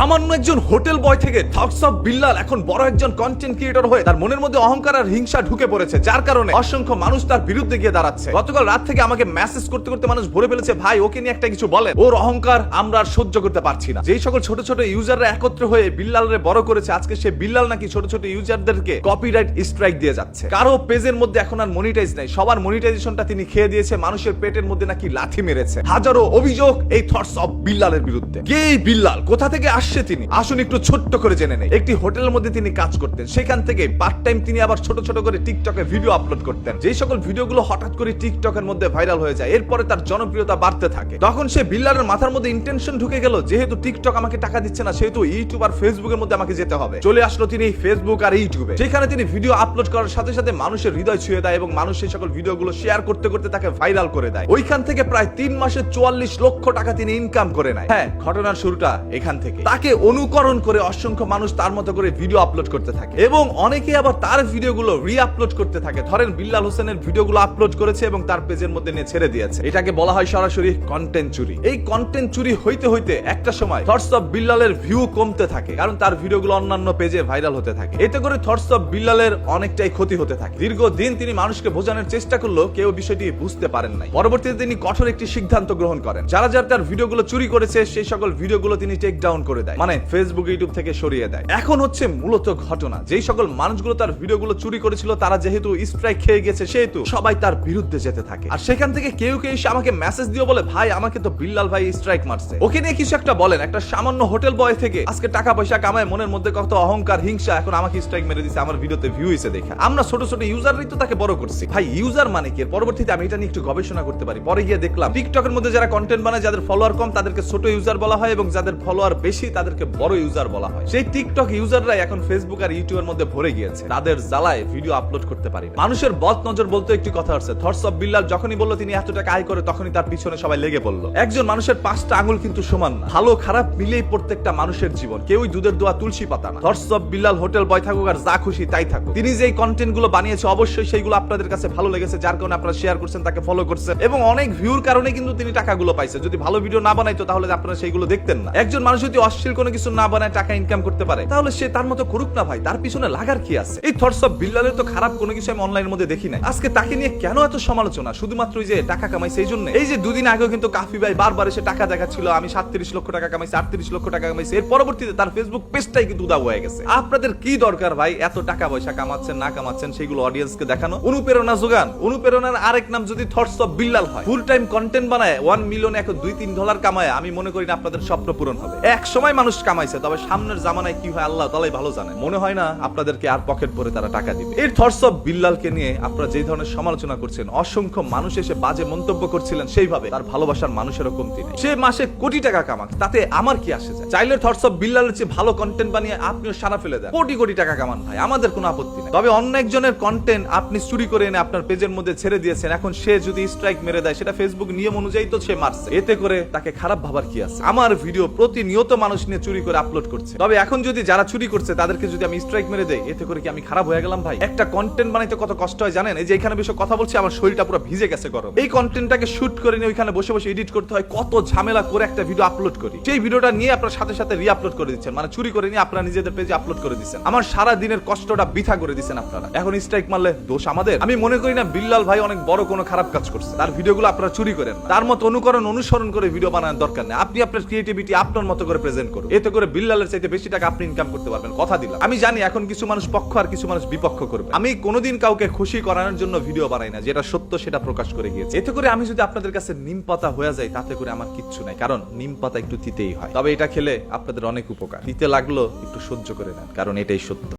সামান্য একজন হোটেল বয় থেকে থটস অফ বিল্লাল এখন বড় একজন কন্টেন্ট ক্রিয়েটর হয়ে তার মনের মধ্যে অহংকার আর হিংসা ঢুকে পড়েছে, যার কারণে অসংখ্য মানুষ তার বিরুদ্ধে গিয়ে দাঁড়াচ্ছে। গতকাল রাত থেকে আমাকে মেসেজ করতে করতে মানুষ ভরে ফেলেছে, ভাই ওকে নিয়ে একটা কিছু বলেন, ওর অহংকার আমরা আর সহ্য করতে পারছি না। যেই সকল ছোট ছোট ইউজাররা একত্র হয়ে বিল্লালরে বড় করেছে, আজকে সে বিল্লাল নাকি ছোট ছোট ইউজারদেরকে কপিরাইট স্ট্রাইক দিয়ে যাচ্ছে। কারো পেজের মধ্যে এখন আর মনিটাইজ নাই, সবার মনিটাইজেশনটা তিনি খেয়ে দিয়েছে, মানুষের পেটের মধ্যে নাকি লাথি মেরেছে। হাজারো অভিযোগ এই থটস অফ বিল্লালের বিরুদ্ধে। কে এই বিল্লাল, কোথা থেকে আসছে তিনি, আসুন একটু ছোট্ট করে জেনে নেই। একটি হোটেলের মধ্যে তিনি কাজ করতেন, সেখান থেকে পার্ট টাইম তিনি আবার ছোট ছোট করে টিকটকে ভিডিও আপলোড করতেন। যেই সকল ভিডিওগুলো হঠাৎ করে টিকটকের মধ্যে ভাইরাল হয়ে যায়, এরপরে তার জনপ্রিয়তা বাড়তে থাকে। তখন সে বিল্লালের মাথার মধ্যে ইন্টেনশন ঢুকে গেল, যেহেতু টিকটক আমাকে টাকা দিচ্ছে না, সেহেতু ইউটিউব আর ফেসবুকের মধ্যে আমাকে যেতে হবে। চলে আসলো তিনি ফেসবুক আর ইউটিউবে, যেখানে তিনি ভিডিও আপলোড করার সাথে সাথে মানুষের হৃদয় ছুঁয়ে দেয় এবং মানুষ সেই সকল ভিডিওগুলো শেয়ার করতে করতে তাকে ভাইরাল করে দেয়। ওইখান থেকে প্রায় 3 মাসে 44 লক্ষ টাকা তিনি ইনকাম করে নেয়। হ্যাঁ, ঘটনার শুরুটা এখান থেকে। তাকে অনুকরণ করে অসংখ্য মানুষ তার মতো করে ভিডিও আপলোড করতে থাকে এবং অনেকে আবার তার ভিডিওগুলো রি-আপলোড করতে থাকে। ধরেন বিল্লাল হোসেনের ভিডিওগুলো আপলোড করেছে এবং তার পেজের মধ্যে নিয়ে ছেড়ে দিয়েছে। এটাকে বলা হয় সরাসরি কন্টেন্ট চুরি। এই কন্টেন্ট চুরি হইতে হইতে একটা সময় থটস অফ বিল্লালের ভিউ কমতে থাকে, কারণ তার ভিডিওগুলো অন্যান্য পেজে ভাইরাল হতে থাকে। এতে করে থটস অফ বিল্লালের অনেকটাই ক্ষতি হতে থাকে। দীর্ঘদিন তিনি মানুষকে বোঝানোর চেষ্টা করলেও কেউ বিষয়টি বুঝতে পারেন নাই। পরবর্তীতে তিনি কঠোর একটি সিদ্ধান্ত গ্রহণ করেন, যারা যারা তার ভিডিওগুলো চুরি করেছে সেই সকল ভিডিওগুলো তিনি টেক ডাউন করে দেয়, মানে ফেসবুক ইউটিউব থেকে সরিয়ে দেয়। এখন হচ্ছে মূলত ঘটনা, যেই সকল মানুষগুলো তার ভিডিওগুলো চুরি করেছিল তারা যেহেতু স্ট্রাইক খেয়ে গেছে, সেহেতু সবাই তার বিরুদ্ধে যেতে থাকে। আর সেখান থেকে কেউ কেউ এসে আমাকে মেসেজ দিয়ে বলে, ভাই আমাকে তো বিল্লাল ভাই স্ট্রাইক মারছে, ওকে নিয়ে কিছু একটা বলেন। একটা সামান্য হোটেল বয় থেকে আজকে টাকা পয়সা কামায়, মনের মধ্যে কত অহংকার হিংসা, এখন আমাকে স্ট্রাইক মেরে দিছে আমার ভিডিওতে ভিউ হইছে দেখা। আমরা ছোট ছোট ইউজারই তো তাকে বড় করছি। ভাই ইউজার মানে কি? পরবর্তীতে আমি এটা নিয়ে একটু গবেষণা করতে পারি, পরে গিয়ে দেখলাম টিকটকের মধ্যে যারা কন্টেন্ট বানায়, যাদের ফলোয়ার কম তাদেরকে ছোট ইউজার বলা হয় এবং যাদের ফলোয়ার বেশি তাদেরকে বড় ইউজার বলা হয়। সেই টিকটক ইউজাররা এখন ফেসবুক আর ইউটিউবের মধ্যে ভরে গিয়েছে, তাদের জ্বালায় ভিডিও আপলোড করতে পারি না। মানুষের বদ নজর বলতে একটি কথা আছে, থটস অফ বিল্লাল যখনই বললো তিনি এত টাকা আয় করে, তখনই তার পিছনে সবাই লেগে পড়লো। একজন মানুষের 5টা আঙুল কিন্তু সমান না, ভালো খারাপ মিলেই প্রত্যেকটা মানুষের জীবন, কেউই দুধের দোয়া তুলসী পাতা না। থটস অফ বিল্লাল হোটেল বয় থাকুক আর যা খুশি তাই থাকুক, তিনি যে কন্টেন্ট গুলো বানিয়েছে অবশ্যই সেইগুলো আপনাদের কাছে ভালো লেগেছে, যার কারণে আপনারা শেয়ার করছেন, তাকে ফলো করছেন এবং অনেক ভিউর কারণে কিন্তু তিনি টাকাগুলো পাইছে। যদি ভালো ভিডিও না বানাইতো তাহলে আপনারা সেইগুলো দেখতেন না। একজন মানুষ যদি অশ্লীল কোনো কিছু না বানায় টাকা ইনকাম করতে পারে, তাহলে সে তার মতো করুক না ভাই, তার পিছনে লাগার কি আছে? এই থটস অফ বিল্লালের তো খারাপ কোনো কিছু আমি অনলাইনের মধ্যে দেখি নাই। আজকে তাকে নিয়ে কেন এত সমালোচনা? শুধুমাত্র যে টাকা কামাইছে এই জন্য। এই যে দুদিন আগেও কিন্তু কাফি ভাই বারবার এসে টাকা দেখাচ্ছিল, আমি 37 লক্ষ টাকা কামাইছি, 38 লক্ষ টাকা কামাইছি। এর পরবর্তীতে তার ফেসবুক পেজটাই কিন্তু উধাও হয়ে গেছে। আপনাদের কি দরকার ভাই এত টাকা পয়সা কামাচ্ছেন না কামাচ্ছেন সেগুলো অডিয়েন্সকে দেখানো? অনুপ্রেরণা যোগান। অনুপ্রেরণার আরেক নাম যদি থটস অফ বিল্লাল হয়, ফুল টাইম কন্টেন্ট বানায় 1 মিলিয়ন এখন $2-3 কামায়, আমি মনে করি না আপনাদের স্বপ্ন পূরণ হবে। এক সময় মানুষ কামাইছে, তবে সামনের জামানায় কি হয় আল্লাহ তাআলাই ভালো জানে। মনে হয় না আপনাদেরকে আর পকেট ভরে তারা টাকা দিবে। এই থটস অফ বিল্লালকে নিয়ে আপনারা যে ধরনের সমালোচনা করছেন, অসংখ্য মানুষ এসে বাজে মন্তব্য করছিলেন, সেইভাবে তার ভালোবাসার মানুষেরও কমতি নেই। সে মাসে কোটি টাকা কামাক, তাতে আমার কি আসে যায়? চাইলে থটস অফ বিল্লালের চেয়ে ভালো কন্টেন্ট বানিয়ে আপনিও সারা ফেলে দেন, কোটি কোটি টাকা কামান ভাই, আমাদের কোনো আপত্তি নেই। তবে অন্য একজনের কন্টেন্ট আপনি চুরি করে এনে আপনার পেজের মধ্যে ছেড়ে দিয়েছেন, এখন সে যদি স্ট্রাইক মেরে দেয়, সেটা ফেসবুক নিয়ম অনুযায়ী তো সে মারছে, এতে করে তাকে খারাপ ভাবার কি আছে? আমার ভিডিও প্রতিনিয়ত মানুষ নিয়ে চুরি করে আপলোড করছে, তবে এখন যদি যারা চুরি করছে তাদেরকে যদি আমি স্ট্রাইক মেরে দেই, এতে করে কি আমি খারাপ হয়ে গেলাম ভাই? একটা কন্টেন্ট বানাইতে কত কষ্ট হয় জানেন? এই যে এখানে বিষয় কথা বলছি, আমার শরীরটা পুরো ভিজে গেছে গরম। এই কন্টেন্টটাকে শুট করে নিয়ে ওইখানে বসে বসে এডিট করতে হয়, কত ঝামেলা করে একটা ভিডিও আপলোড করি। সেই ভিডিওটা নিয়ে আপনার সাথে সাথে রি-আপলোড করে দিচ্ছেন, মানে চুরি করে নিয়ে আপনারা নিজেদের পেজে আপলোড করে দিচ্ছেন। আমার সারা দিনের কষ্টটা বৃথা করে দিচ্ছেন আপনারা। এখন স্ট্রাইক মারলে দোষ আমাদের? আমি মনে করি না বিল্লাল ভাই অনেক বড় কোনো খারাপ কাজ করছে। তার ভিডিওগুলো আপনারা চুরি করেন, তার মতো অনুসরণ করে ভিডিও বানানোর দরকার নেই। আপনি আপনার ক্রিয়েটিভিটি আপনার মতো করে প্রেজেন্ট করুন, এতে করে বিল্লালের চাইতে বেশি টাকা আপনি ইনকাম করতে পারবেন, কথা দিলাম। আমি জানি এখন কিছু মানুষ পক্ষ আর কিছু মানুষ বিপক্ষ করবে। আমি কোনোদিন কাউকে খুশি করানোর জন্য ভিডিও বানাই না, যেটা সত্য সেটা প্রকাশ করে গিয়েছে। এতে করে আমি যদি আপনাদের কাছে নিম পাতা হয়ে যাই, তাতে করে আমার কিচ্ছু নাই, কারণ নিম পাতা একটু তিতেই হয়। তবে এটা খেলে আপনাদের অনেক উপকার। তিতে লাগলো একটু সহ্য করে নেন, কারণ এটাই সত্য।